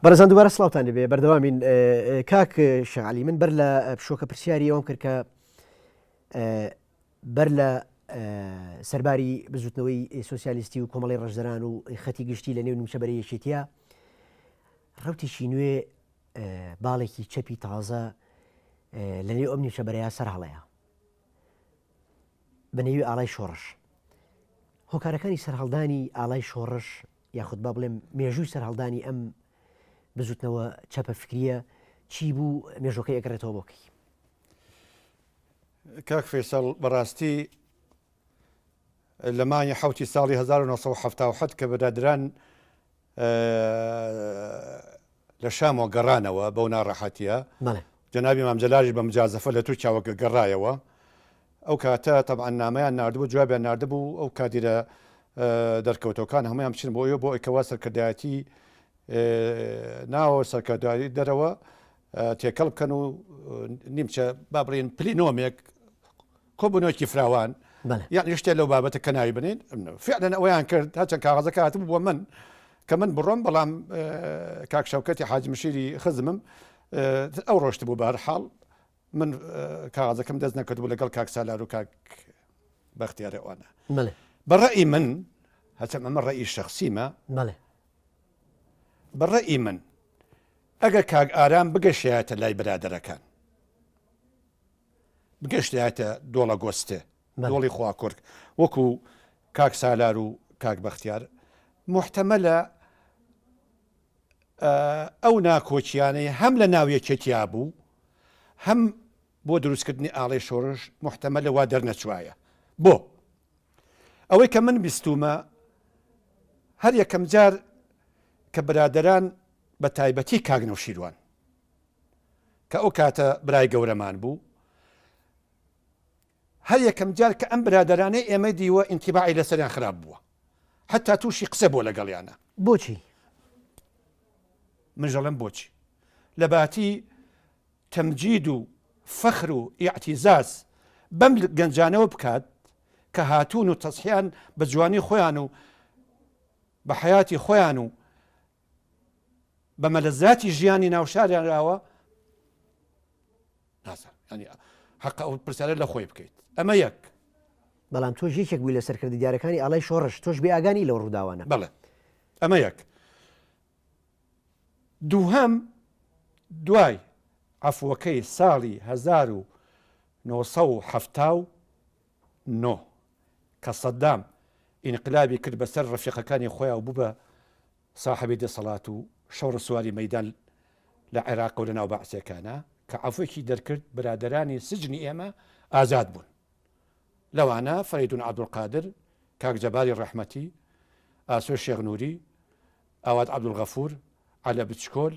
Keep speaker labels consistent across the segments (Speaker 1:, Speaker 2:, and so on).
Speaker 1: بەڕێزان دووبارە سڵاوتان لەبێ بەردەوامین کاک شەعالی من بەر لە پشۆکە پرسیاری ئەوم کرد کە بەر لە سەرباری بزوتنەوەی سۆسیالیستی و کۆمەڵی ڕەشدەران و خەتی گشتی لە نێو نیمچەبەرە یەکێتیە ڕەوتێکی نوێ باڵێکی چەپی تازە لە نێو ئەم نیمچەبەرەیە سەرهەڵەیە بە نێوی ئاڵای شۆڕش. هۆکارەکانی سەرهەڵدانی ئاڵای شۆڕش یاخود با بڵێم مێژووی سەرهەڵدانی ئەم بزوتنەوە چەپە فکریە چی بوو مێژۆکەی ئەگەڕێتەوە بۆکەی؟
Speaker 2: کاک فێسەڵ بەڕاستی لە مانگی حوتی ساڵی 1970 کە بەدادران لە شامەوە گەڕانەوە بەو ناڕەحەتیە جەنابی مام جەلالی بە مجازەفە لە تورکیاوە گەڕایەوە. ئەو کاتە تەبعەن نامەیان ناردبوو جوابیان ناردبوو ئەو کادیرە دەرکەوتەکان هەمویان بچن بۆ بۆ ئەوەی سەرکردایەتی ناوە سەرکردایی دەرەوە تێکەڵ بکەن و نیمچە با بڵێن پلینۆمێک کۆبوونەوەکی فراوان یان شتێ لەو بابەتە کە ناوی بنین فعلەن ئەویان کرد هەرچەند کاغەزەکە هاتبوو بۆ من کە من بڕۆم بەڵام کاک شەوکەتی حاجی مشیری خزمم ئەو ڕۆشت بوو بەهەرحاڵ من کاغەزەکەم دەست نەکردبوو لەگەڵ کاک سالار و کاک بەختیارە ئەوانە. بەڕەئی من هەچەند ئەمە ڕەئی شەخسیمە بەڕەئی من ئەگەر کاک ئارام بگەشایەتە لای برادەرەکان بگەشتایەتە دۆڵە گۆستێ دۆڵی خواکۆرک وەکو کاک سالار و کاک بەختیار محتەمەلە ئەو ناکۆچیانەی هەم لە ناویەکێتیا بوو هەم بۆ دروستکردنی ئاڵی شۆڕش محتەمەلە وا دەرنەچوایە. بۆ ئەوەی کە من بیستومە هەر یەکەم جار کە برادەران بە تایبەتی کاک نەوشیروان کە ئەو کاتە برای گەورەمان بوو هەر یەکەم جار کە ئەم برادەرانەی ئێمە دیوە ئینتیباعی لەسەریان خراپ بووە حتا تووشی قسە بۆ لەگەڵیانە.
Speaker 1: بۆچی؟
Speaker 2: منژەڵم بۆچی لە باتی تەمجید و فەخر و ئیعتیزاز بەم گەنجانەوە بکات کە هاتوون و تەسحیان بە جوانی خۆیان و بە حیاتی خۆیان و بە مەلەزاتی ژیانی ناوشاریان راوە نازانم ینی حەق ئەو پرسیارە لە خۆی بکەیت. ئەمە یەک.
Speaker 1: بەڵام تۆ یەکێک بووی لە سەرکردی دیارەکانی ئاڵای شۆڕش تۆش بێ ئاگانی لەو ڕووداوانە.
Speaker 2: بەڵێ ئەمە یەک. دووهەم دوای عەفوەکەی ساڵی 1979 کە سەدام ئینقلابی کرد بەسەر ڕەفیقەکانی خۆیان و بوو بە ساحەبی دەسەڵات و شەڕ سواری مەیدان لە عێراق و لە ناو بەعسیەکانە کە عەفوێکی دەرکرد برادەرانی سجنی ئێمە ئازاد بوون. لەوانە فەریدون عەبدولقادر، کاک جەباری ڕەحمەتی، ئاسۆ شێخنووری، ئاواد عەبدولغەفور، عەلە بچکۆل،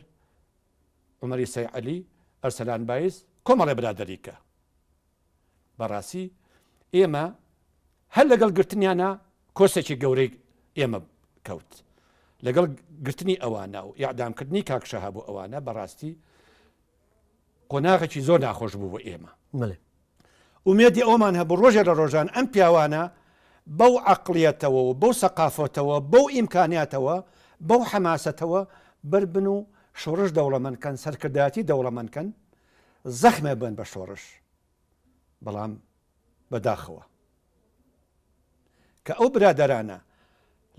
Speaker 2: عومەری سەیعەلی، ئەرسەلان بایز کۆمەڵێ برادەریکە. بەڕاستی ئێمە هەر لەگەڵ گرتنیانە کۆسێکی گەورەی ئێمە کەوت لەگەڵ گرتنی ئەوانە و یاعدامکردنی کاک شەها بۆ ئەوانە بەڕاستی قۆناغێکی زۆر ناخۆش بوو بۆ ئێمە. ئومێدی ئەومان هەبوو ڕۆژێ لە ڕۆژان ئەم پیاوانە بەو عەقڵیەتەوە و بەو سەقافەتەوە بەو ئیمکانیاتەوە بەو حەماسەتەوە بربن و شۆڕش دەوڵەمەندکەن سەرکردایەتی دەوڵەمەندکەن زەخمێ بن بە شۆڕش بەڵام بەداخەوە کە ئەو برادەرانە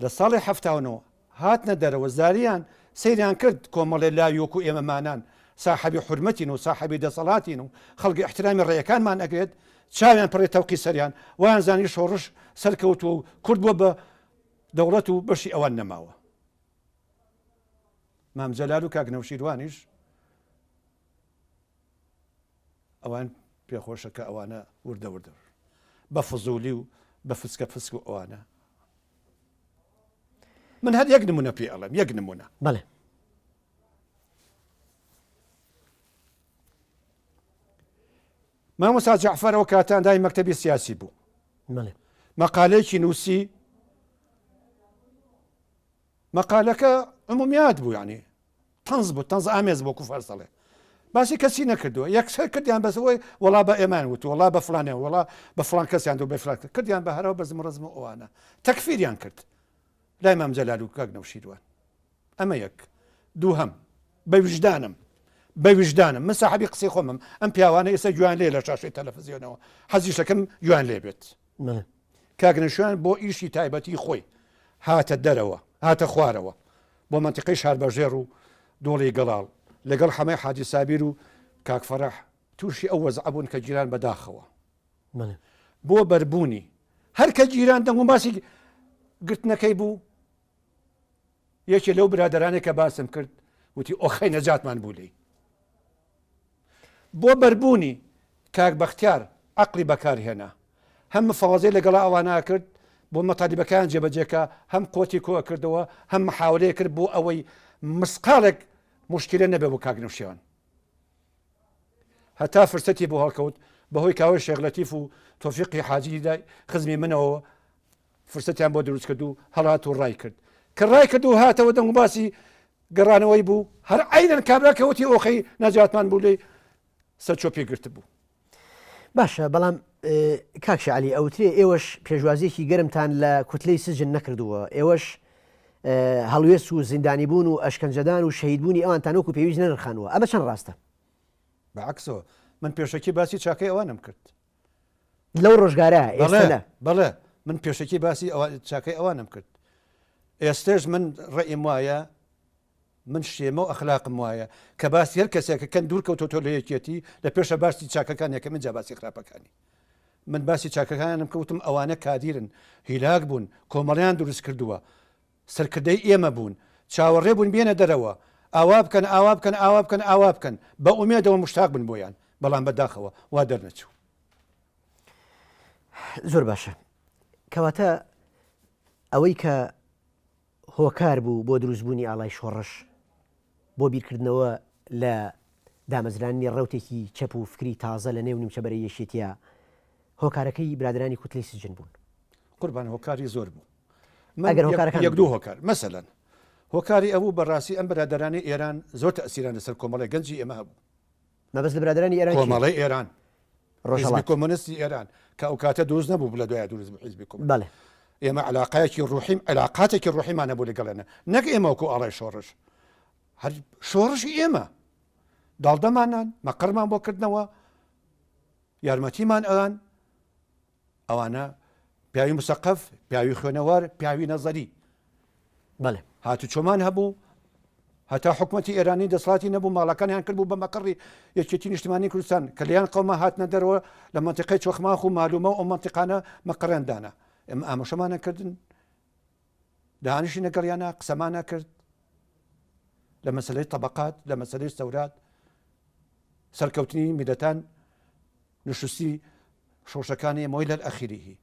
Speaker 2: لە ساڵی 79 هاتنە دەرەوە زاریان سەیریان کرد کۆمەڵێ لاویۆک و ئێمەمانان ساحەبی حورمەتین و ساحەبی دەسەڵاتین و خەڵکی احترامی ڕێیەکانمان ئەگرێت چاویان پڕێ تەوقی سەریان وایان زانی شۆڕش سەرکەوتووە و کورد بووە بە دەوڵەت و بەشی ئەوان نەماوە. مام جەلال و کاک نەوشیروانیش ئەوان پێخۆشە کە ئەوانە وردە بە فزولی و بە فسکە فسک و ئەوانە. من هەر یەک نمونە پێ ئەڵێم یەک نمونە.
Speaker 1: بەڵێ
Speaker 2: مامۆستا جەعفەرەوە کاتان دای مەکتەبی سیاسی بوو. مەقالەیەکی نووسی مەقالەکە عمومیات بوو یعنی تەنز بوو تەنز ئامێز بۆ کوفار سەڵێ باسی کەسی نەکردووە یەکسەر کردیان بەسەوەی وەڵا بە ئێمان وت وەڵا بە فلانێ وەڵا بە فلان کەسیان و بە فلان کردیان بە هەرەوە بە زمڕەزم ئەوانە تەکفیریان کرد لای مام جەلال و کاک نەوشیروان. ئەمە یەک. دووهەم بەویژدانم من ساحبی قسەی خۆمم ئەم پیاوانە ئێستا جوان لێ لە شاشەی تەلەڤیزیۆنەوە حەزیشەکەم جوان لێ بێت کاگنشوان بۆ ئیشی تایبەتی خۆی هاتە دەرەوە هاتە خوارەوە بۆ منتیقەی شاربەژێر و دۆڵی گەڵاڵ لەگەڵ حەمای حاجی سابیر و کاک فەرەح تووشی ئەو وەزع بوون کە جیران بەداخەوە بۆ بەربوونی هەر کە جیران دەنگ و باسی گرتنەکەی بوو یەکێ لەو برادرانێک کە باسم کرد وتی ئۆخەی نەجاتمان بوو لێی بۆ بەربوونی کاک بەختیار عەقڵی بەکارهێنا هەم مفاوەزەی لەگەڵ ئەوانە کرد بۆ مەتالیبەکان جێبەجێکە هەم کۆتی کۆ کردەوە هەم محاولەیە کرد بۆ ئەوەی مسقالێک مشکلە نەبێ بۆ کاک نەوشیێوان هەتا فرسەتی بۆ هەڵکەوت بەهۆی کاوە شێخ لەتیف و تۆفیقی حاجی خزمی منەوە فرسەتیان بۆ دروست کرد و هەڵات و ڕای کرد کە ڕای کرد و هاتەوە دەنگ و باسی گەڕانەوەی بوو هەر عینەن کابراکەوتی ئۆخەی نەجاتمان بوو لێ سەرچۆ پێگرت بوو
Speaker 1: باشە بەڵام کاکشە علی ئەوترێ ئێوەش پێشوازیەکی گەرمتان لە کوتلەی سجن نەکردووە ئێوەش هەڵوێست و زیندانی بوون و ئەشکەنجەدان و شەهیدبوونی ئەوانتان وەکو پێویست نەنرخانوە ئەمە چەند ڕاستە
Speaker 2: بەعکسەوە من پێشەکی باسی چاکەی ئەوانم کرد
Speaker 1: لەو ڕۆژگارە ئێستا
Speaker 2: بەڵێ من پێشەکی باسی چاکەی ئەوانم کرد ئێستش من ڕێئیم وایە من شێمە و ئەخلاقم وایە کە باسی هەر کەسێکە کەن دوور کەوتۆ لە یەکێتی لە پێشە باسی چاکەکانێکە من جا باسی خراپەکانی من باسی چاکەکانم کەوتم ئەوانە کادیرن هیلاک بوون کۆمەڵیان دروست کردووە سەرکردەی ئێمە بوون چاوەڕێ بوون بێنە دەرەوە ئاوا بکەن ئاوا بکەن ئاوا بکەن ئاوا بکەن بە ئومێدەوە مشتاق بن بۆیان بەڵام بەداخەوە وا دەرنەچوو
Speaker 1: زۆر باشە کەواتە ئەوەی کە هۆکار بوو بۆ دروستبوونی ئاڵای شۆڕش بۆ بیرکردنەوە لە دامەزرانی ڕوتێکی چەپ و فکری تازە لە نێو نیمچەبەرەی یەشێتیە هۆکارەکەی برادرانی کوتلەی سجن بوون
Speaker 2: قوربان هۆکاری زۆر بوو
Speaker 1: ئەگەر هۆکارەکان
Speaker 2: یەک دوو هۆکار مەسەلەن هۆکاری ئەوە بەڕاستی ئەم برادرانی ئێران زۆر تەئسیران لەسەر کۆمەڵی گەنجی ئێمە هەبوو
Speaker 1: مەبەست لە برادرانی ئێران
Speaker 2: کۆمەڵی ئێران حیزبی کۆمۆنیستی ئێران کە ئەو کاتە دروست نەبوو لە دوای دروست بوو حیزبی کۆمۆنیست
Speaker 1: بەڵێ
Speaker 2: ئێمە علاقایەکی ڕوحیم علاقاتێکی ڕوحیمان هەبوو لەگەڵێنە نەک ئێمە وەکو ئاڵای شۆڕش هەر شۆڕشی ئێمە داڵدەمانان مەقڕمان بۆ کردنەوە یارمەتیمان ئەوانە پیاوی مسەقف پیاوی خوێنەوار پیاوی نەزەری
Speaker 1: بەڵێ
Speaker 2: هاتو چۆمان هەبوو هەتا حکوومەتی ئێرانی دەسڵاتی نەبوو ماڵەکانیان کرد بوو بە مەقڕی یەکێتی نیشتیمانی کوردستان کە لیان قەومە هاتنە دەرەوە لە منتیقەی چۆخماخ و مالومە و ئەو منتیقانە مەقڕێندانە ئێمە ئامۆژەمانە کردن دانیشی نەگەڕیانە قسەمانە کرد لە مەسلەی تەبەقات لە مەسلەی سەورات سەرکەوتنی میلەتان نشستی شۆشەکانی مۆی لەل ئەخیریهی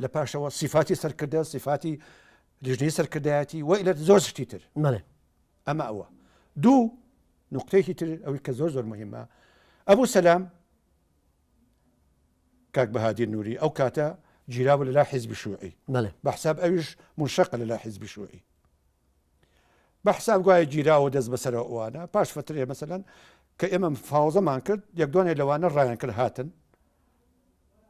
Speaker 2: لە پاشەوە سیفاتی سەرکردە سیفاتی لیژنەی سەرکردایەتی وە لە زۆر شتی تر ئەمە ئەوە دوو نقطەیەکی تر ئەوەی کە زۆر زۆر مهمە ئەبوو سەلام کاک بەهادیر نووری ئەو کاتە گیراوە لەلا حیزبی شووعی بەحساب ئەویش منشەقە لەلا حیزبی شووعی بەحساب گوایە گیراوە دەست بەسەر ئەوانە پاش فترێ مەسەلەن کە ئێمە فاوزەمان کرد یەک دوانێ لەوانە ڕایان کرد هاتن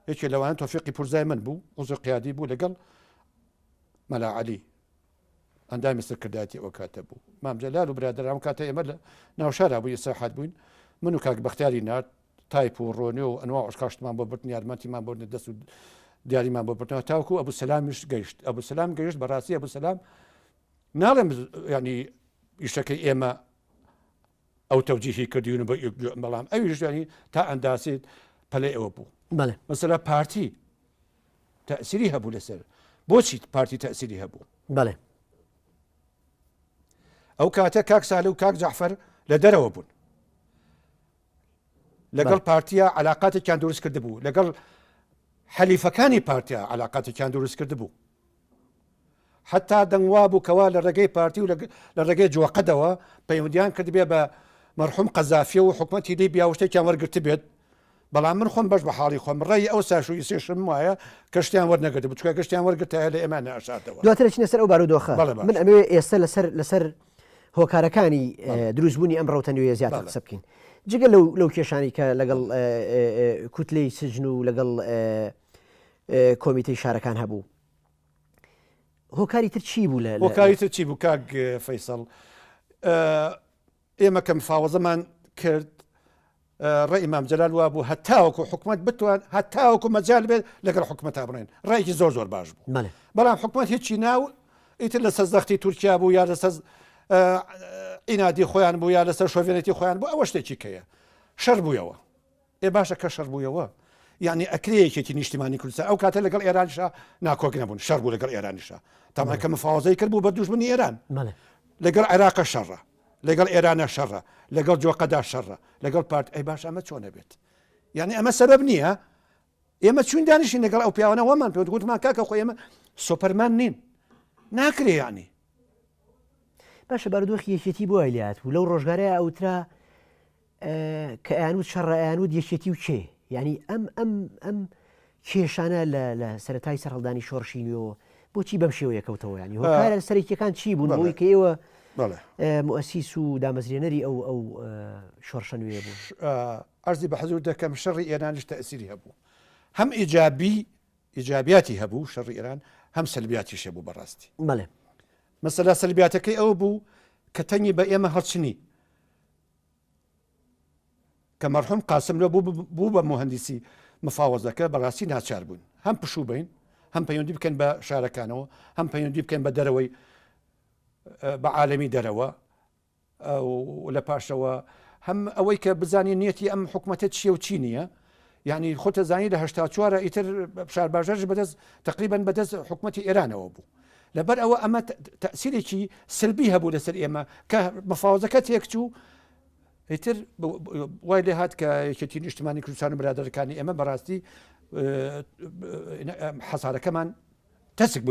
Speaker 2: یەکێ لەوانە تۆفیقی پورزای من بوو عوزر قیادی بوو لەگەڵ مەلا عەلی ئەندامی سەرکردایەتی ئەو کاتە بوو مام جەلال و برادرام کاتە ئێمە لە ناوشارا بوو ئێساحات بووین من و کاک بەختیاری نارد تایپ و ڕۆنێ و ئەنواع عشقاشتمان بۆ برتن یارمەتیمان بۆ دەست و دیاریمان بۆ برتنەوە تاوکو ئەبوو سەلامیش گەیشت ئەبوو سەلام گەیشت بەڕاستی ئەبوو سەلام ناڵێم ینی ئیشەکەی ئێمە ئەو تەوجیهی کردیون بە بەڵام ئەویش ینی تا ئەنداسێت پەلەی ئەوە بوو مەسەلا پارتی تەئسیری هەبوو لەسەر بۆچی پارتی تەئسیری هەبوو
Speaker 1: بەڵێ
Speaker 2: ئەو کاتە کاک سالە و کاک جەعفەر لە دەرەوە بوون لەگەڵ پارتیا علاقاتێکیان دروست کرده بوو لەگەڵ حەلیفەکانی پارتیا علاقاتێکیان دروست کرده بوو حتا دەنگوا بوو کەوا لە ڕێگەی پارتی و لە ڕێگەی جوقەدەوە پەیوەندیان کرد بێ بە مەرحوم قەزافیە و حکومەتی لی بیاوشتێکیان وەرگرت بێت بەڵام من خۆم بەش بە حاڵی خۆم ڕێی ئەو ساشوی سێشم وایە کەشتیان وەرنەگرت بچکە گەشتیان وەرگرتە لە ئێمە نەشاتەوە
Speaker 1: دواتر چینە سەر ئەو بارودۆخە من ئەمێ ئێستا لەسەر هۆکارەکانی دروستبوونی ئەم ڕەوتەنوێ زیاتر قسە بکەین جگە لەو کێشانی کە لەگەڵ کوتلەی سجن و لەگەڵ کۆمیتەی شارەکان هەبوو هۆکاری تر چی بوو
Speaker 2: هۆکاری تر چی بوو کاک فەیسەڵ ئێمە کە مفاوەزەمان کرد ڕێی ئیمام جەلال وا بوو هەتاوەکو حکومەت بتوان هەتاوەکو مەجال بێت لەگەڵ حکومەتا بڕێن ڕێیکی زۆر باش بوو بەڵام حکومەت هیچی ناو ئیتر لە سەرزەختی تورکیا بوو یا لەسەر ئینادی خۆیان بوو یا لەسەر شۆڤێنەتی خۆیان بوو ئەوە شتێکی کەیە شەر بوویەوە باشە کە شەر بوویەوە یعنی ئەکرەیەکێکی نیشتیمانی کوردستان ئەو کاتە لەگەڵ ئێرانیشا ناکۆک نەبوون شەر بوو لەگەڵ ئێرانیشا تامان کە مفاوەزەی کرد بوو بە دوژمنی ئێران لەگەڵ عێراق شەڕە لەگەڵ ئێرانە شەڕە لەگەڵ جۆقەدا شەڕە لەگەڵ پارت ئەی باش ئەمە چۆنە بێت یعنی ئەمە سەبەب نییە ئێمە چوین دانیشین لەگەڵ ئەو پیاوانە وەمان پێ گوتمان کاکە خۆ ئێمە سۆپەرمان نین ناکرێ یعنی
Speaker 1: باشە بارودۆخی یەکێتی بۆ ئەیلات و لەو ڕۆژگارەیە ئەوترا کە ئەیانوت شەڕە ئەیانوت یەکێتی و کێ یعنی ئەم کێشانە لە سەرەتای سەرهەڵدانی شۆڕشینیەوە بۆچی بەم شێوەیە کەوتەوە ینی هۆکارە سەرێکیەکان چی بوون بۆی کە ئێوە مؤسیس و دامەزرێنەری ئەو شۆڕشە نوێ بوو
Speaker 2: ئەرزی بە حەزور دەکەم شەڕی ئێرانیش تەئسیری هەبوو هەم ئیجابیاتی هەبوو شەڕی ئێران هەم سەلبیاتیش هەبوو بەڕاستی
Speaker 1: بەڵێ
Speaker 2: مەسەلا سەلبیاتەکەی ئەو بوو کە تەنگی بە ئێمە هەڵچنی کە مەرحوم قاسم لە بوو بە مهندسی مفاوەزەکە بەڕاستی ناچار بوون هەم پشوو بین هەم پەیوەندی بکەن بە شارەکانەوە هەم پەیوەندی بکەن بە دەرەوەی بە عالەمی دەرەوە لە پاشەوە هەم ئەوەی کە بزانین نیەتی ئەم حکومەتە چیە و چی نییە یعنی خۆتە زانی لە هەشتا چوارە ئیتر شار بەژەرش بەدەست تقریبا بەدەست حکومەتی ئێرانەوە بوو لەبەر ئەوە ئەمە تەئسیرێکی سلبی هەبوو لەسەر ئێمە کە مفاوەزەکە تێکچوو ئیتر وای لێ هات کە یەکێتی نیشتیمانی کوردستان و برادەرەکانی ئێمە بەڕاستی حەسارەکەمان تەسک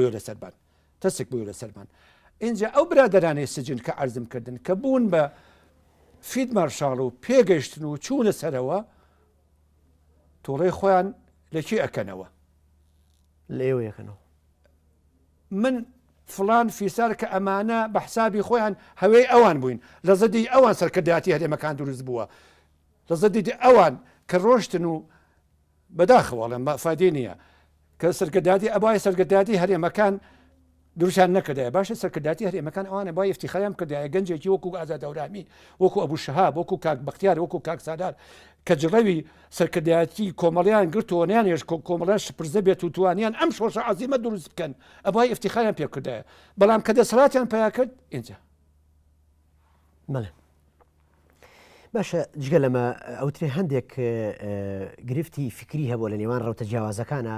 Speaker 2: بووە لەسەرمان اینجا ئەو برادەرانەی سجن کە عەرزم کردن کە بوون بە فید مارشاڵ و پێگەشتن و چوونە سەرەوە تۆڵەی خۆیان لەکی ئەکەنەوە
Speaker 1: لێوە یەکەنەوە
Speaker 2: من فلان فیسار کە ئەمانە بە حسابی خۆیان هەوەی ئەوان بووین لە زەدی ئەوان سەرکردایەتی هەرێمەکان دروست بووە لە زەدی ئەوان کە ڕۆشتن و بەداخەوەڵێن فادی نییە کە سەرکردایەتی ئەبای سەرکردایەتی هەرێمەکان دروستیان نەکردایە باشە سەرکردایەتی هەرێمەکان ئەوانە با افتیخاریان کردایە گەنجێکی وەکو ئازادەورامی وەکو ئەبوو شەهاب وەکو کاک بەختیار وەکو کاک سادار کە جڕەوی سەرکردایەتی کۆمەڵیان گرتووەنیان هێش کۆمەڵیان شپرزە بێت و توانیان ئەم شۆشە عەزیمە دروست بکەن ئەبای افتیخاریان پێ کردایە بەڵام کە دەسەڵاتیان پیا کرد اینجا
Speaker 1: بەڵێ باشە جگە لەمە ئەوترێ هەندێک گرفتی فکری هەبوو لە نێوان ڕەوتە جیاوازەکانە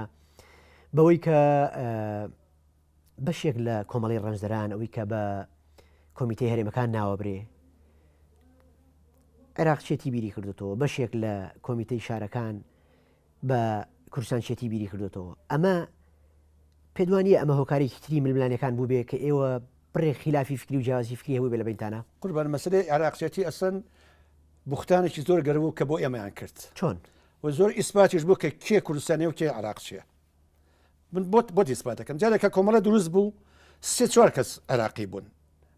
Speaker 1: بەوەی کە بەشێک لە کۆمەڵی ڕەنجدەران ئەوەی کە بە کۆمیتەی هەرێمەکان ناوەبرێ عێراقچێتی بیری کردوتەوە بەشێک لە کۆمیتەی شارەکان بە کوردستانچێتی بیری کردوتەوە ئەمە پێدوانیە ئەمە هۆکارێکی تری ململانیەکان بوو بێ کە ئێوە بڕێ خلافی فکری و جیاوازی فکری هەبوو بێ لە بینتانە
Speaker 2: قوربان مەسەلەی عێراقچێتی ئەسڵەن بوختانێکی زۆر گەرەوە کە بۆ ئێمەیان کرد
Speaker 1: چۆن
Speaker 2: و زۆر ئیسپاتیش بوو کە کێ کوردستانی و کێ عێراقچیە من بۆ ئیسپات دەکەم جارێکە کۆمەڵە دروست بوو سێ چوار کەس عێراقی بوون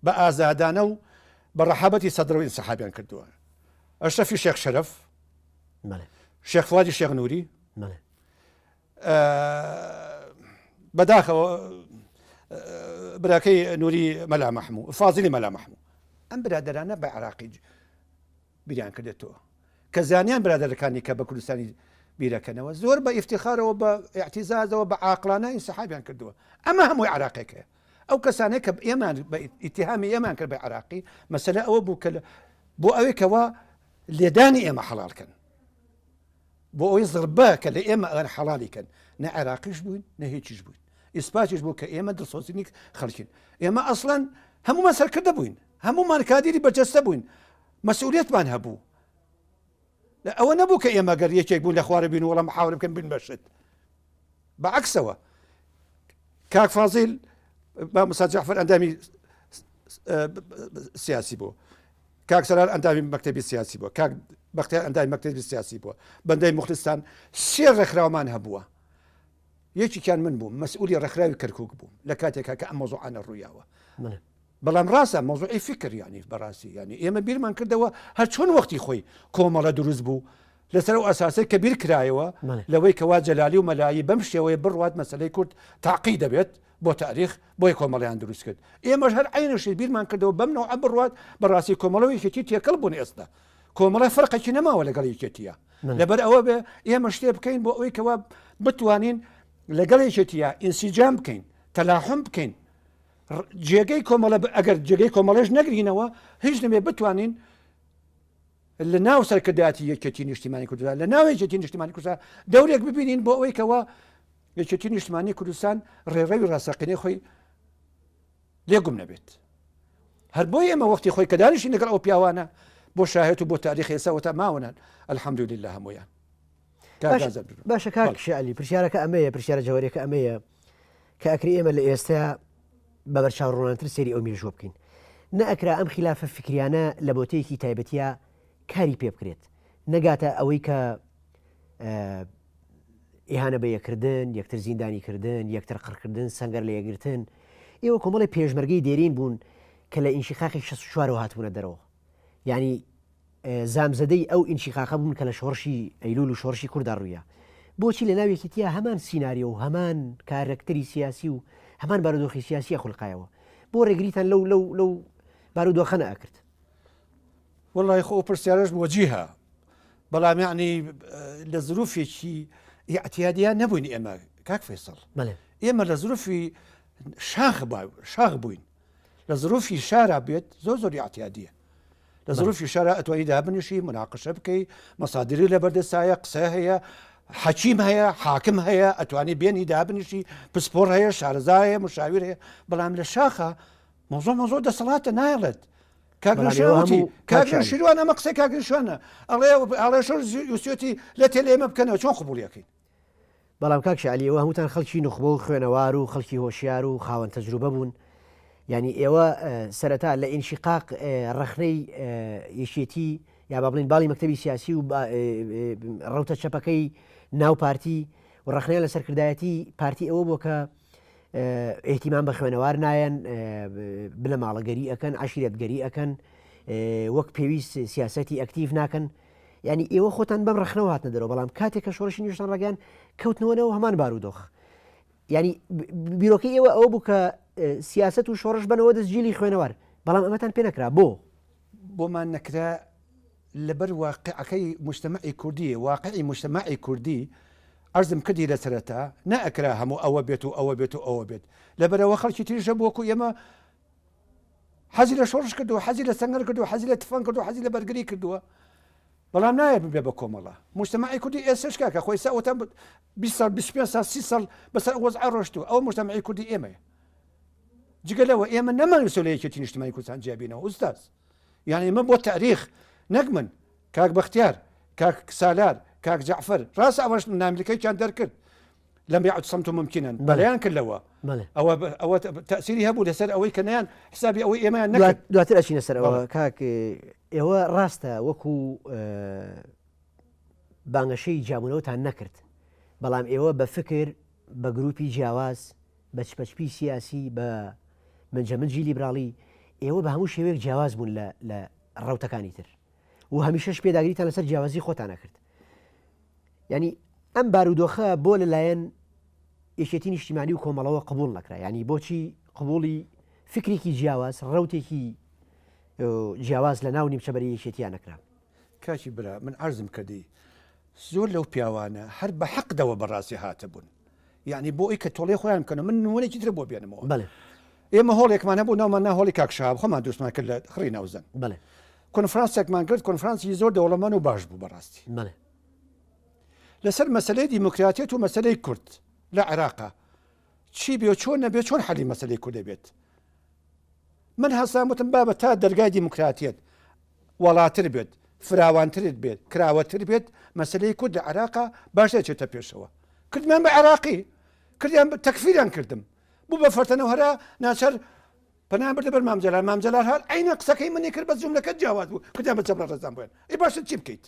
Speaker 2: بە ئازادانە و بە ڕەحابەتی سەدرەوەی ئینسەحابیان کردووە ئەشرەفی شێخ شەرەف شێخ فوادی شێخ نووری بەداخەوە براکەی نووری مەلا مەحموو فازیلی مەلا مەحموو ئەم برادەرانە بە عێراقی بیریان کردێتەوە کە زانیان برادەرەکانی کە بە کوردستانی بیرەکەنەوە زۆر بە ئیفتیخارەوە بە ئیعتیزازەوە بە عاقلانە ئینسەحابیان کردووە ئەمە هەمووی عێراقیەکەیە ئەو کەسانەیە کە ئێمان بە ئیتیهامی ئێمان کرد بە عێراقی مەسەلە ئەوە بوو کە بۆ ئەوەی کەوا لێدانی ئێمە حەڵالکەن بۆ ئەوەی زڕبە کە لە ئێمە ئەن حەڵالیکەن نە عێراقیش بووین نە هیچیش بووین ئیسپاتیش بوو کە ئێمە دڵسۆزینی خەڵکین ئێمە ئەسڵەن هەمومان سەرکردە بووین هەمومان کادیری بەجەستە بووین مەسئولیەتمان هەبوو ئەوە نەبوو کە ئێمە گەر یەکێک بوون لە خوارە بین وەڵام محاورە بکەن بین بەشت بەعەکسەوە کاک فازیل با مستعد جعفر ئەندامی سیاسی بووە کاک سەرار ئەندامی مەکتەبی سیاسی بووە کاک بەختیار ئەندامی مەکتەبی سیاسی بووە بەندەی مخلستان سێ ڕێکخراوەمان هەبووە یەکێکیان من بووم مەسئولی ڕێکخراوی کەرکووک بووم لە کاتێکا کە ئەم مۆزوعانە ڕوویاوە بەڵام ڕاستە مۆزوعی فکر یانی بەڕاستی یانی ئێمە بیرمان کردەوە هەر چۆن وەختی خۆی کۆمەڵە دروست بوو لەسەر ئەو ئاساسی کە بیر کرایەوە لەوەی کەوا جەلالی و مەلایی بەم شێوەیە بڕوات مەسەلەی کورد تاقی دەبێت بۆ تاریخ بۆی کۆمەڵیان دروست کرد ئێمەش هەر عینشی بیرمان کردەوە بەمنەوە ئەبڕات بەڕاستی کۆمەڵەوەی یەکێتی تێکەڵ بوون ئێستا کۆمەڵی فەرقێکی نەماوە لەگەڵ یەکێتیە لەبەر ئەوە بێ ئێمە شتێ بکەین بۆ ئەوەی کەوا بتوانین لەگەڵ یەکێتیە ئینسیجام بکەین تەلاحم بکەین جێگەی کۆمەڵە ئەگەر جێگەی کۆمەڵێش نەگرینەوە هیچ نەبێ بتوانین لە ناو سەرکردایەتی یەکێتی نیشتیمانی کوردستان لە ناو یەکێتی نیشتیمانی کوردستان دەورێک ببینین بۆ ئەوەی کەوا یەکێتی نیشتیمانی کوردستان ڕێڕەوی ڕاستەقینەی خۆی لێگوم نەبێت هەر بۆ ئێمە وەختی خۆی کە دانیشتین لەگەڵ ئەو پیاوانە بۆ شاهێت و بۆ تاریخی ئێستا ماوەنان الحەمدولله هەموویان
Speaker 1: باشە کاک شعلی پرسیارەکە ئەمەیە پرسیارە جەوهەریەکە ئەمەیە کە ئەکری ئێمە لە ئێستا بە بەرچاوڕۆنانتر سێری ئەو مێژوە بکەین نەئەکرا ئەم خلافە فکریانە لە بۆتەیەکی تایبەتیە کاری پێ بکرێت نەگاتە ئەوەی کە ئیهانە بە یەکردن یەکتر زیندانیکردن یەکتر قڕکردن سەنگەر لە یەگرتن ئێوە کۆمەڵی پێشمەرگەی دێرین بوون کە لە ئینشیقاقی 64 هاتوونە دەرەوە یعنی زامزەدەی ئەو ئینشیقاقە بوون کە لە شۆڕشی ئەیلول و شۆڕشی کووردا ڕوویە بۆچی لە ناو یەکێتیە هەمان سیناریۆ و هەمان کارکتەری سیاسی و هەمان بارودۆخی سیاسیە خوڵقایەوە بۆ ڕێگریتان لەو بارودۆخە نەئەکرد
Speaker 2: والله خۆ پرسیارش وەجیهە بەڵام یعنی لە ظروفێکی ئاعتیادیان نەبووین ئێمە کاک فەیسەڵ ئێمە لە ظروفی شاخ بووین لە ظروفی شارە بێت زۆر ئاعتیادیە لە ظروفی شارە ئەتوانی دابنیشی مناقشە بکەی مەسادری لە بەردەسایە قسە هەیە حەکیم هەیە حاکم هەیە ئەتوانی بێنی دابنیشی پسپۆر هەیە شارەزا هەیە مشاویر هەیە بەڵام لە شاخە مۆزۆ دەسەڵاتە نایڵێت کاگرشیروان ئەمە قسەی کاگرشوانە ئەڵێ شۆ یوسیەتی لە تێل ئێمە بکەنەوە چۆن قبولیەکەین
Speaker 1: بەڵام کاک شعلیەوە هەمووتان خەڵکی نخبە و خوێنەوار و خەڵکی هۆشیار و خاوەن تەجروبە بوون ینی ئێوە سەرەتا لە ئینشیقاق ڕەخنەی یەکێتی یا با بڵین باڵی مەکتەبی سیاسی و ڕەوتە چەپەکەی ناو پارتی و ڕەخنەیە لە سەرکردایەتی پارتی ئەوە بووە کە ئێتیمان بە خوێنەوار نایەن بلە ماڵەگەری ئەەکەن عشیرەتگەری ئەەکەن وەک پێویست سیاسەتی ئەکتیڤ ناکەن ینی ئێوە خۆتان بەم ڕەخنەوە هاتنە دەرەوە بەڵام کاتێک کە شۆڕشی نیشتان ڕگەیان کەوتنەوەنەوە هەمان بارودۆخ ینی بیرۆکەی ئێوە ئەوە بوو کە سیاست و شۆڕش بنەوە دەستگیری خوێنەوار بەڵام ئەمەتان پێ نەکرا
Speaker 2: بۆمان نەکرا لەبەر واقعەکەی مجتەمەعی کوردی واقعی مجتەمەعی کوردی عرضم کردی لە سەرەتا نەئەکرا هەموو ئەوە بێت و ئەوە بێت و ئەوە بێت لەبەرەوە خەڵکی تریشە بووەکو ئێمە حەزی لە شۆڕش کردووە حەزی لە سەنگەر کردو حەزی لە تفەن کردو حەزی لە بەرگری کردووە بەڵام نایە ببێ بە کۆمەڵە مجتەمەعی کوردی ئێستش کاکە خۆی ساوەتە 20 ساڵ 25 ساڵ 30 ساڵ بەسەر وەزع ڕۆشتووە ئەوە مجتەمەعی کوردی ئێمەیە جگەلەوە ئێمە نەمانویستە لە یەکێتی نیشتیمانی کوردستان جیابینەوە ئوستاز یعنی ئێمە بۆ تاریخ نەک من کاک بەختیار کاک سالار کاک جعفر ڕاست ئەوەش ناملیکەیان دەرکرد لەم بیعت سەمت ممکنن بەڵیان کردەوە ئەوە تەسیری هەبوو لەسەر ئەوەی کە نەیان حسابی ئەوەی ئێمەیان نەکرد
Speaker 1: دواتر ئەچینە سەر ئەوە کاک ئێوە ڕاستە وەکو بانگەشەی جابوونەوەتان نەکرد بەڵام ئێوە بە فکر بە گروپی جیاواز بە چپەچپی سیاسی بە منجەمنجی لیبراڵی ئێوە بە هەموو شێوەیەک جیاواز بوون لە ڕەوتەکانی تر و هەمیشەش پێداگریتان لەسەر جیاوازی خۆتان نەکرد ینی ئەم بارودۆخە بۆ لەلایەن یەکێتی نیشتیمانی و کۆمەڵەوە قبول نەکرا ینی بۆچی قبولی فکرێکی جیاواز ڕەوتێکی جیاواز لە ناو نیمچەبەری یەکێتیان نەکرا
Speaker 2: کاکی برا من عرضم کردی زۆر لەو پیاوانە هەر بە حەقدەوە بەڕاستی هاتەبوون یعنی بۆ ئەی کە تۆڵی خۆیان بکەنەوە من نمونێکی تر بۆ بێنمەوە ئێمە هۆڵێکمانە بوو ناومان ناهۆڵی کاکشاب خۆمان دوستمان کرد لە خڕی ناوزەن کۆنفرانسێکمان کرد کۆنفرانسی زۆر دەوڵەمەند و باش بوو بەڕاستی لەسەر مەسەلەی دیموکراتیەت و مەسەلەی کورد لە عێراقا چی بێ چۆن نەبێت چۆن حەلی مەسەلەی کوردە بێت من هەساموتم بابە تا دەرگای دیموکراتیەت وڵاتر بێت فراوانترت بێت کراوەتر بێت مەسەلەی کورد لە عێراقا باش دەچێتە پێشەوە کردمان بە عێراقی کردیان تەکفیریان کردم بوو بە فەرتەنەوە هەرا ناچەر پەنام بردە بەر مامجلال هەر عینە قسەکەی منی کرد بە جوملەکەت جیاواز بوو کردیان بە جەبرە ڕێزان بووێن ئەی باشە چی بکەیت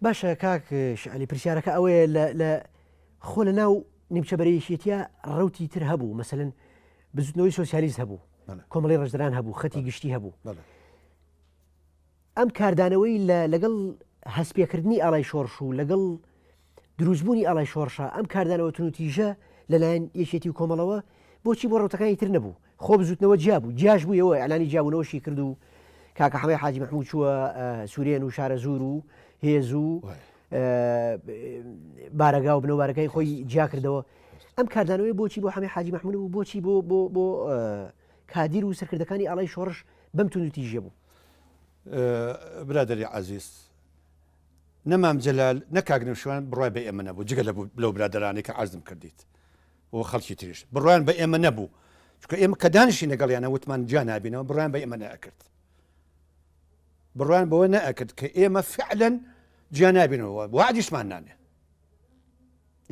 Speaker 1: باشە کاک شعلی پرسیارەکە ئەوەیە لە خۆ لە ناو نیمچەبەرەیەکێتیە ڕەوتی تر هەبوو مەسەلەن بزوتنەوەی سۆسیالیست هەبوو کۆمەڵی ڕێژدەران هەبوو خەتی گشتی هەبوو ئەم کاردانەوەی لەگەڵ هەسپێکردنی ئاڵای شۆڕش و لەگەڵ دروستبوونی ئاڵای شۆڕشە ئەم کاردانەوە تونوتیژە لەلایەن یەکێتی و کۆمەڵەوە بۆچی بۆ ڕوتەکانی تر نەبوو خۆ بزوتنەوە جیابوو جیاش بوویەوە ئەلانی جیابوونەوەشی کرد و کاکە حەمەی حاجی مەحموود چووە سوورێن و شارە زور و هێز و بارەگا و بنەوارەکەی خۆی جیا کردەوە ئەم کاردانەوەی بۆچی بۆ حەمەی حاجی مەحموود و بۆچی بۆ کادیر و سەرکردەکانی ئاڵای شۆڕش بەم توندوتیژە بوو
Speaker 2: برادری عزیز نەمام جەلال نەکاگنوشوان بڕای بە ئێمە نەبوو جگە لەو برادرانی کە عەرزم کردیت و خەڵکی تریش بڕوان بە ئێمە نەبوو چکە ئێمە کە دانیشی لەگەڵیانە وتمان جا نابینەوە بڕوان بە ئێمە نەئەکرد بڕوان بەوە نەئەکرد کە ئێمە فعلەن جا نابینەوە وعدیشمان نانێ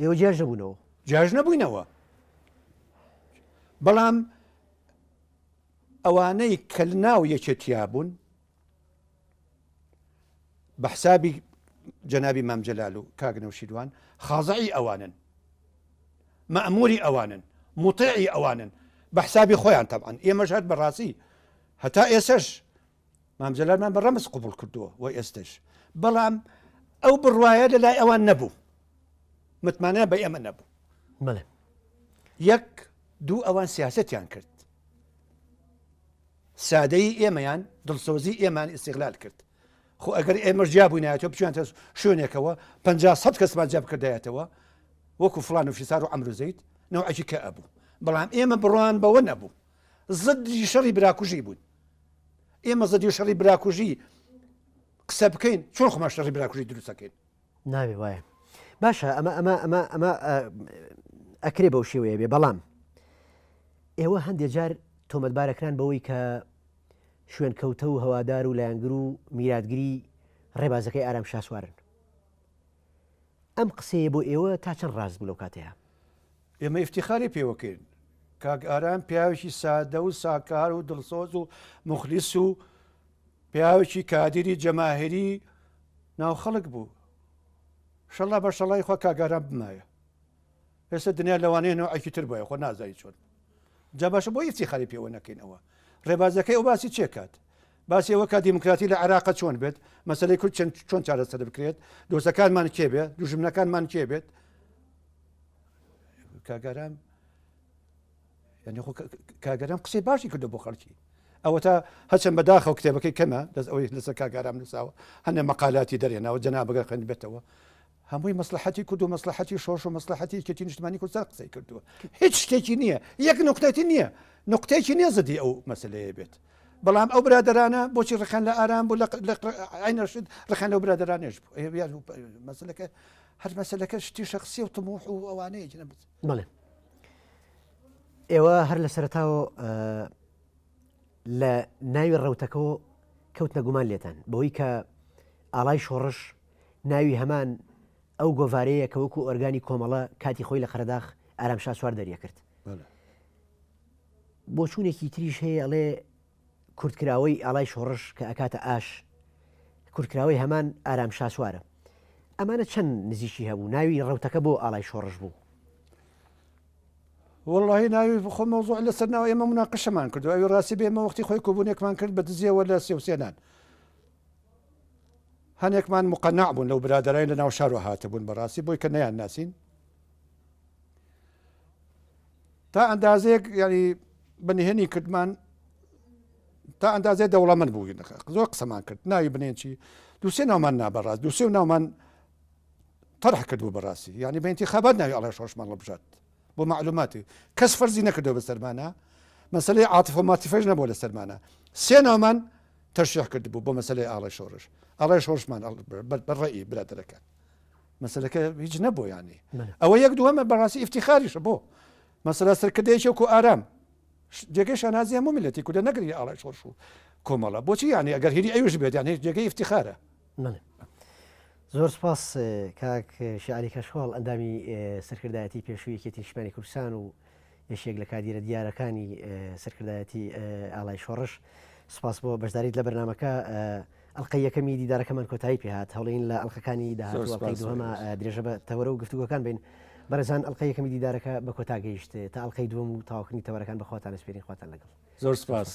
Speaker 1: ئێوە جیاژ نەبوونەوە
Speaker 2: جاژ نەبووینەوە بەڵام ئەوانەی کە ناو یەکێتیا بوون بە حسابی جەنابی مام جەلال و کاگنەوشیدوان خازعی ئەوانن مەئموری ئەوانن مطیعی ئەوانن بە حسابی خۆیان طبعاً ئێمەش هەر بەڕاستی هەتا ئێسەش مام جەلالمان بە ڕەمز قبوڵ کردووە و ئێستش بەڵام ئەو بڕوایە لەلای ئەوان نەبوو متمانە بە ئێمە نەبوو
Speaker 1: بەڵێ
Speaker 2: یەک دوو ئەوان سیاسەتیان کرد سادەی ئێمەیان دڵسۆزی ئێمان ئیستیغلال کرد خۆ ئەگەر ئێمەش جیابووینایەتەوە بچوانتە شوێنێکەوە 50 کەسمان جیاب کردایەتەوە وەکو فڵان و فیسار و عەمرو زەید نەوعێکی کە ئەبوو بەڵام ئێمە بڕوان بەوە نەبوو زەدی شەڕی براکوژی بوون ئێمە زەدی شەڕی براکوژی قسە بکەین چۆن خۆمان شەڕی براکوژی دروستەکەین
Speaker 1: نابێ وایە باشە ئەمە ئەکرێ بەو شێوەیە بێ بەڵام ئێوە هەندێک جار تۆمەتبارەکران بەوەی کە شوێن کەوتە و هەوادار و لایەنگر و میراتگری ڕێبازەکەی ئارام شاسوارن ئەم قسەیە بۆ ئێوە تا چەند ڕاست بوو لەو کاتەیە
Speaker 2: ئێمە ئیفتیخاری پێوەکەین کاک ئارام پیاوێکی سادە و ساکار و دڵسۆز و مخلیس و پیاوێکی کادیری جەماهیری ناو خەڵک بوو شەڵا بە شەڵای خۆ کاگاران بمایە ئێستا دنیا لەوانەیە نەوعێکی تر بۆیە خۆ نازایی چۆن جا باشە بۆ ئیفتیخاری پێوە نەکەینەوە ڕێبازەکەی ئەو باسی چێ کات باسی ئەوە کا دیموکراتی لە عێراق چۆن بێت مەسەلەی کورد چۆن چارەسەر بکرێت دۆستەکانمان کێ بێت دوژمنەکانمان کێ بێت کاگاران یعنی کاگەرام قسەی باشی کردو بۆ خەڵکی ئەوە تا هەچەند بەداخەوە کتێبەکەی کەمە دەست ئەوەی لەسەر کاگارام نووساوە هەندێک مەقالاتی دەرێناوە جەنابەگە خوێن بێتەوە هەمووی مەسلحەتی کورد و مەسلحەتی شۆش و مەسلحەتی یەکێتی نیشتمانی کوردستان قسەی کردووە هیچ شتێکی نییە یەک نوقتەتی نییە نوقتەیەکی نییە زەدی ئەو مەسلەیە بێت بەڵام ئەو برادرانە بۆچی ڕخان لە ئارام بوو عینەرشد ڕخان لەو برادرانێش بوو مەسلەکە هەر مەسلەکە شتی شەخسی و تموح و ئەوانەیە جنەبێت
Speaker 1: بەڵێ ئێوە هەر لە سەرەتاوە لە ناوی ڕەوتەکەەوە کەوتنە گومان لێتان بەوەی کە ئاڵای شۆڕش ناوی هەمان ئەو گۆڤارەیە کە وەکو ئۆرگانی کۆمەڵە کاتی خۆی لە خەرداخ ئارام شاسوار دەریە کرد بۆ چوونێکی تریش هەیە ئەڵێ کوردکراوەی ئاڵای شۆڕش کە ئەکاتە ئاش کوردکراوەی هەمان ئارام شاسوارە ئەمانە چەند نزیکی هەبوو ناوی ڕەوتەکە بۆ ئاڵای شۆڕش بوو
Speaker 2: والله ناوی خۆ مەوزوع لەسەر ناو ئێمە مناقشەمان کردو ئەوی ڕاستی بێ ئێمە وەختی خۆی کۆبوونێکمان کرد بە دزیەوە لە سێوسێنان هەنێکمان مقەنع بوون لەو برادرای لە ناو شارۆ هاتەبوون بەڕاستی بۆی کە نەیان ناسین تا ئەندازەیەک ینی بەنهێنی کردمان تا ئەندازێ دەوڵەمەند بووین زۆر قسەمان کرد ناوی بنێنچی دووسێ ناومان نابەڕاست دووسێ و ناومان طرح کردو بەڕاستی یعنی بە انتخابات ناوی ئاڵای شۆڕشمان هەڵبژات بۆ معلوماتی کەس فەرزی نەکردەوە بە سەرمانە مەسەلەی عاتف و ماتیفەش نەبوو لە سەرمانە سێ ناومان تەرشیح کردبوو بۆ مەسەلەی ئاڵای شۆڕش ئاڵای شۆڕشمان بەڕێی برادەرەکان مەسەلەکە هیچ نەبوو یانی ئەوە یەک دووەمە بەڕاستی ئیفتیخاریشە بۆ مەسەلا سەرکردەیەکی وەکو ئارام جێگەی شانازی هەموو میلەتی کوردە نەگری ئاڵای شۆڕش و کۆمەڵە بۆچی یانی ئەگەر هیری ئەوش بێت یان هیچ جێگەی ئیفتیخارە
Speaker 1: زۆر سپاس کاک شعری کەشخۆڵ ئەندامی سەرکردایەتی پێشووی یەکێتی نیشتیمانی کوردستان و یەکێک لە کادیرە دیارەکانی سەرکردایەتی ئاڵای شۆڕش سپاس بۆ بەشداریت لە بەرنامەکە ئەڵقەی یەکەمی دیدارەکەمان کۆتایی پێهات هەوڵین لە ئەڵلقەکانی داهات و ئەڵقەی دووەمە درێژە بە تەوەرە و گفتوگۆکان بین بەرەزان ئەڵقەی یەکەمی دیدارەکە بە کۆتا گەیشت تا ئەڵقەی دووەم و تاواکردنی تەوەرەکان بەخواتان سپێرین خواتان لەگەڵ
Speaker 2: زۆر سپاس.